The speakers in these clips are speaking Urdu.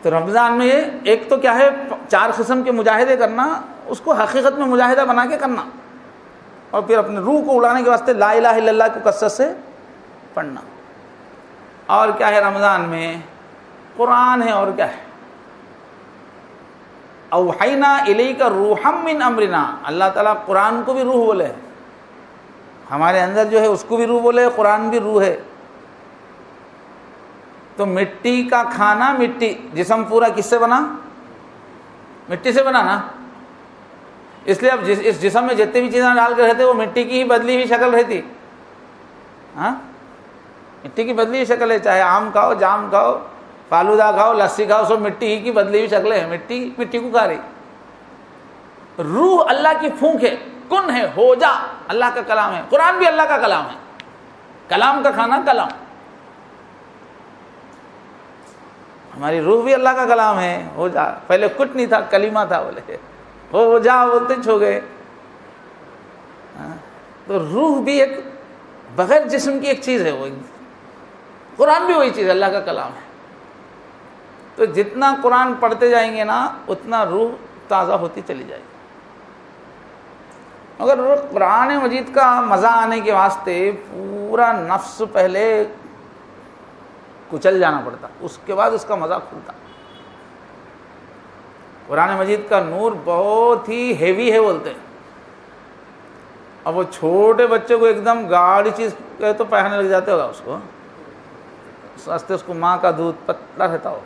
تو رمضان میں ایک تو کیا ہے 4 قسم کے مجاہدے کرنا، اس کو حقیقت میں مجاہدہ بنا کے کرنا، اور پھر اپنے روح کو اڑانے کے واسطے لا الہ الا اللہ کو کثرت سے پڑھنا. اور کیا ہے رمضان میں قرآن ہے، اور کیا ہے اوحینا الیک روحا من امرنا. اللہ تعالیٰ قرآن کو بھی روح بولے، ہمارے اندر جو ہے اس کو بھی روح بولے، قرآن بھی روح ہے. تو مٹی کا کھانا، مٹی، جسم پورا کس سے بنا؟ مٹی سے بنا نا. اس لیے اب اس جسم میں جتنی بھی چیزیں ڈال کے رہتے وہ مٹی کی ہی بدلی ہوئی شکل رہتی. ہاں، مٹی کی بدلی ہوئی شکل ہے، چاہے آم کھاؤ، جام کھاؤ، فالودہ کھاؤ، لسی کھاؤ، سب مٹی ہی کی بدلی ہوئی شکلیں ہیں. مٹی کو کھا رہی. روح اللہ کی پھونک ہے، کن ہے، ہو جا، اللہ کا کلام ہے. قرآن بھی اللہ کا کلام ہے، کلام کا کھانا کلام. ہماری روح بھی اللہ کا کلام ہے. ہو جا، پہلے کچھ نہیں تھا، کلمہ تھا، بولے ہو جا بولتے چھو گئے. تو روح بھی ایک بغیر جسم کی ایک چیز ہے، وہ قرآن بھی وہی چیز ہے، اللہ کا کلام ہے. تو جتنا قرآن پڑھتے جائیں گے نا اتنا روح تازہ ہوتی چلی جائے گی. مگر قرآن مجید کا مزہ آنے کے واسطے پورا نفس پہلے کچل جانا پڑتا، اس کے بعد اس کا مزہ کھلتا. قرآن مجید کا نور بہت ہی ہیوی ہے بولتے ہیں. اب وہ چھوٹے بچے کو ایک دم گاڑی چیز کہے تو پہننے لگ جاتے ہوگا، اس کو اس واسطے اس کو ماں کا دودھ پتلا رہتا ہو.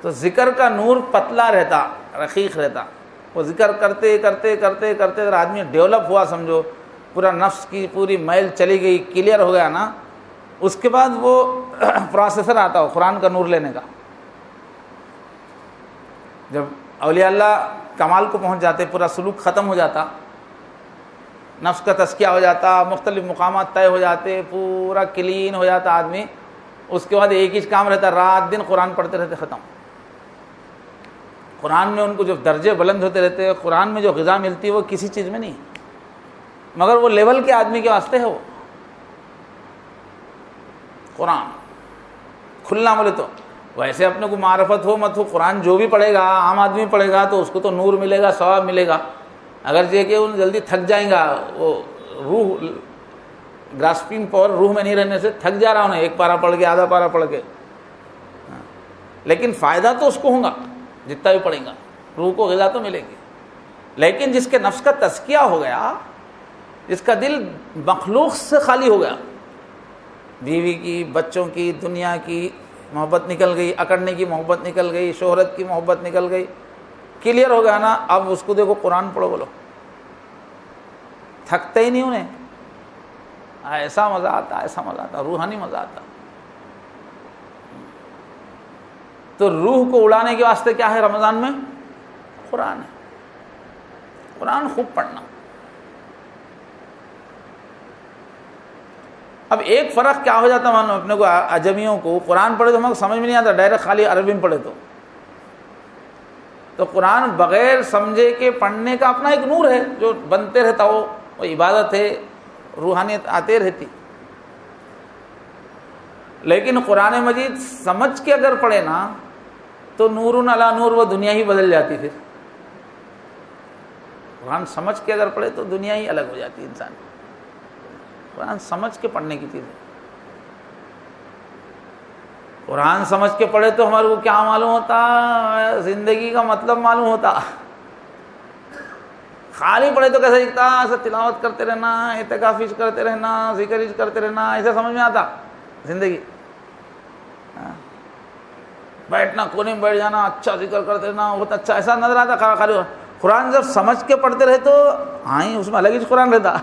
تو ذکر کا نور پتلا رہتا، رقیق رہتا. وہ ذکر کرتے کرتے کرتے کرتے اگر آدمی ڈیولپ ہوا، سمجھو پورا نفس کی پوری میل چلی گئی، کلیئر ہو گیا نا، اس کے بعد وہ پروسیسر آتا ہو قرآن کا نور لینے کا. جب اولیاء اللہ کمال کو پہنچ جاتے، پورا سلوک ختم ہو جاتا، نفس کا تزکیہ ہو جاتا، مختلف مقامات طے ہو جاتے، پورا کلین ہو جاتا آدمی. اس کے بعد ایک ہی کام رہتا، رات دن قرآن پڑھتے رہتے، ختم. قرآن میں ان کو جو درجے بلند ہوتے رہتے، قرآن میں جو غذا ملتی ہے وہ کسی چیز میں نہیں، مگر وہ لیول کے آدمی کے واسطے ہے. وہ قرآن کھلنا بولے تو ویسے اپنے کو معرفت ہو مت ہو، قرآن جو بھی پڑھے گا، عام آدمی پڑھے گا تو اس کو تو نور ملے گا، ثواب ملے گا. اگر یہ کہ ان جلدی تھک جائیں گا، وہ روح گراسپنگ پاور روح میں نہیں رہنے سے تھک جا رہا انہیں، ایک پارہ پڑھ کے، آدھا پارہ پڑھ کے، لیکن فائدہ تو اس کو ہوگا جتنا بھی پڑھیں گا، روح کو غذا تو ملے گی. لیکن جس کے نفس کا تزکیہ ہو گیا، جس کا دل مخلوق سے خالی ہو گیا، بیوی کی، بچوں کی، دنیا کی محبت نکل گئی، اکڑنے کی محبت نکل گئی، شہرت کی محبت نکل گئی، کلیئر ہو گیا نا، اب اس کو دیکھو قرآن پڑھو، بولو تھکتے ہی نہیں انہیں. ایسا مزہ آتا، ایسا مزہ آتا، روحانی مزہ آتا. تو روح کو اڑانے کے واسطے کیا ہے رمضان میں؟ قرآن ہے. قرآن خوب پڑھنا. اب ایک فرق کیا ہو جاتا مانو اپنے کو عجمیوں کو، قرآن پڑھے تو ہمیں سمجھ میں نہیں آتا، ڈائریکٹ خالی عربی میں پڑھے تو قرآن بغیر سمجھے کے پڑھنے کا اپنا ایک نور ہے جو بنتے رہتا ہو، وہ عبادت ہے، روحانیت آتے رہتی. لیکن قرآن مجید سمجھ کے اگر پڑھے نا تو نور علی نور، وہ دنیا ہی بدل جاتی. پھر قرآن سمجھ کے اگر پڑھے تو دنیا ہی الگ ہو جاتی ہے انسان. قرآن سمجھ کے پڑھنے کی چیز ہے. قرآن سمجھ کے پڑھے تو ہمارے کو کیا معلوم ہوتا؟ زندگی کا مطلب معلوم ہوتا. خالی پڑھے تو کیسے دکھتا؟ ایسے تلاوت کرتے رہنا، اعتکاف کرتے رہنا، ذکر کرتے رہنا، ایسے سمجھ میں آتا زندگی. بیٹھنا، کونے میں بیٹھ جانا، اچھا ذکر کرتے رہنا، بہت اچھا، ایسا نظر آتا. خالی قرآن جب سمجھ کے پڑھتے رہے تو ہاں اس میں الگ ہی قرآن رہتا.